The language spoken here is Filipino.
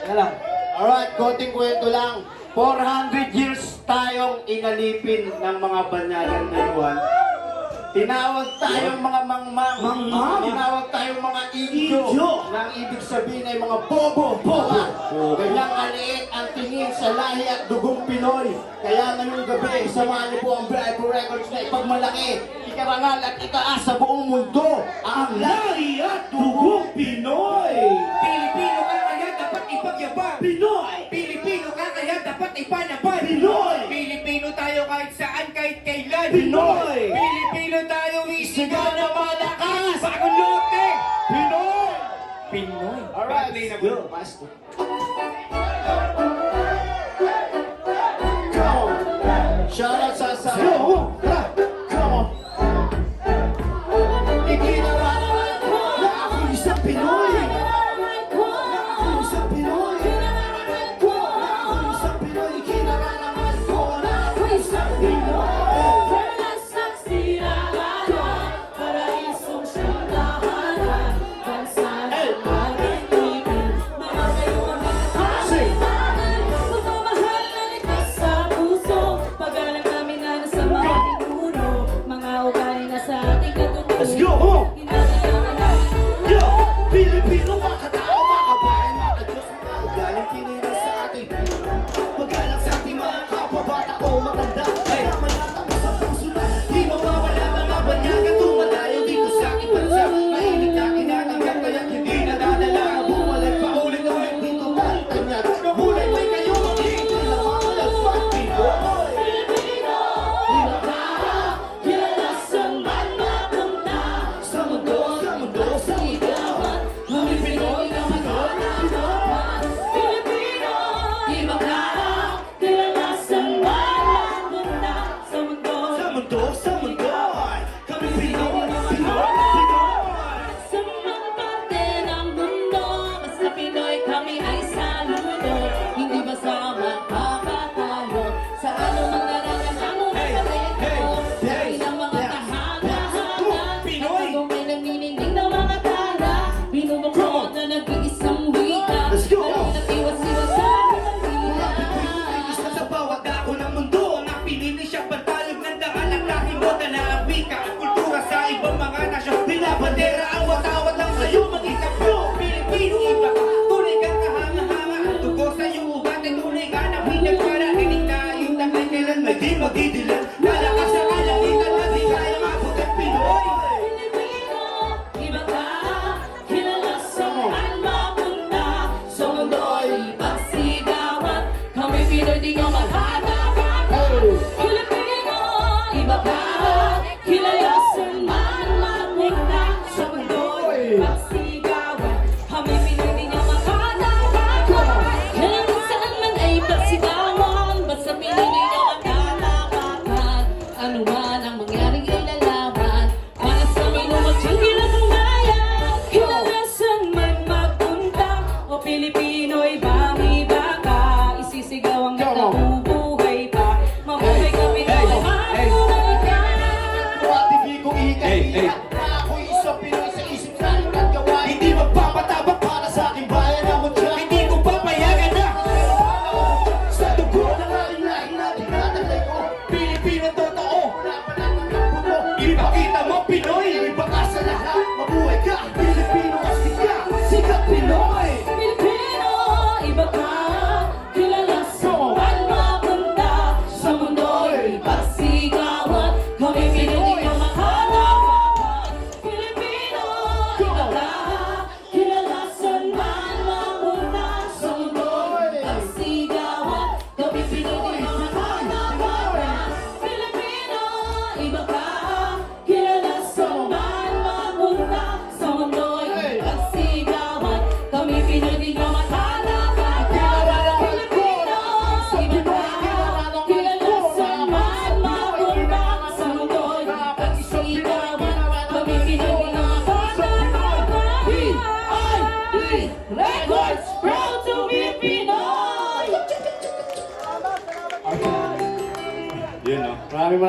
Yan lang. Alright, konting kwento lang. 400 years tayong inalipin ng mga banyagan na Yuan. Tinawag tayong mga mangmang. Tinawag tayong mga indio. Nang ibig sabihin ay mga bobo. Ganyang kaliit ang tingin sa lahi at dugong Pinoy. Kaya ngayong gabi, samahan niyo po ang Bravo Records na ipagmalaki, ikarangal at itaas sa buong mundo ang lahi at dugong Pinoy. Pilipino ka kaya dapat ipagyabang. Pinoy! Pilipino ka kaya dapat ipanabay. Pinoy! Pilipino tayo kahit saan, kahit kailan. Pinoy! Pilipino tayo isigaw na malakas. Bagong lote! Pinoy! Pinoy. Alright, Play na go. po. Come on! Shout out sa sa... Come on! Ikinaraman ko na ako isang Pinoy! Ako isang Pinoy! Ako isang Pinoy! Ikinaraman ko na ako isang Pinoy! Let's go! Yo! Pilipino, mga katao, mga kabayan, mga kadyos, mga ugaling Pinoy na sa atin. Magalang sa ating mga kapabata o matanda. Kaya manatang sa puso na di mawawala mga banyagan tumadayo dito sa ating bansa. Mahilig na kinatanggap kaya't hindi nadadala. Bumalik pa ulit-ulit dito tayo tanyag. Mahulay may kayo magiging kailangan malagpag Pinoy. Bandera ang watawat lang sa'yo, maging kapyo. Pilipino, iba ka, tunay kang kahanga-hanga. Tugo sa'yo, ugat ay tunay ka na pinagpara. Tinig na yung taglay kailan may di magdidilan. Malakas sa kalangitan na di kaya mabot ang Pinoy. Pilipino, iba ka, kilala saan mapunta. Sa mundo'y pagsigawan, kami Pinoy di nyo makatapakan. Pilipino, iba ka, kilala saan mapunta. Sa mundo'y pagsigawan, kami Pinoy di nyo makatapakan. Kailan saan man ay pagsigawan, basta Pinoy di nyo makatapakan. Ano man ang mangyaring ilalaban, para sa minumat yung kinatunghayan. Kilala saan man magpunta, o Pilipino'y bang-iba ka. Isisigaw ang nabubuhay pa, mabuhay ka Pinoy, mabuhay ka. Tumatigi kong ihika-hika na ako'y isang Pinoy sa isip sa aking at gawain. Hindi magpapatabak para sa aking bayan na mutya. Hindi ko papayagan na sa dugo ng aking lahi na tinataglay ko. Pilipino totoo, wala pa lang ang puno. Ipakita mo Pinoy, iba ka sa lahat. Mabuhay ka, Pilipino ka, sikat Pinoy. Pilipino, iba ka, kilala saan mapunta. Sa mundo'y pagsigawan, kami Pinoy di nyo makatapakan. Pilipino, iba ka, kilala saan man mapunta. Sa mundo'y pagsigawan, kami Pinoy di nyo makatapakan. Pilipino, iba ka, kilala saan man mapunta. Sa mundo'y pagsigawan, kami Pinoy di nyo makatapakan. Pilipino, iba ka, kilala saan man mapunta. Sa mundo'y pagsigawan, kami Pinoy di nyo makatapakan. PIP Records, proud to be Pinoy! Yun, no? Maraming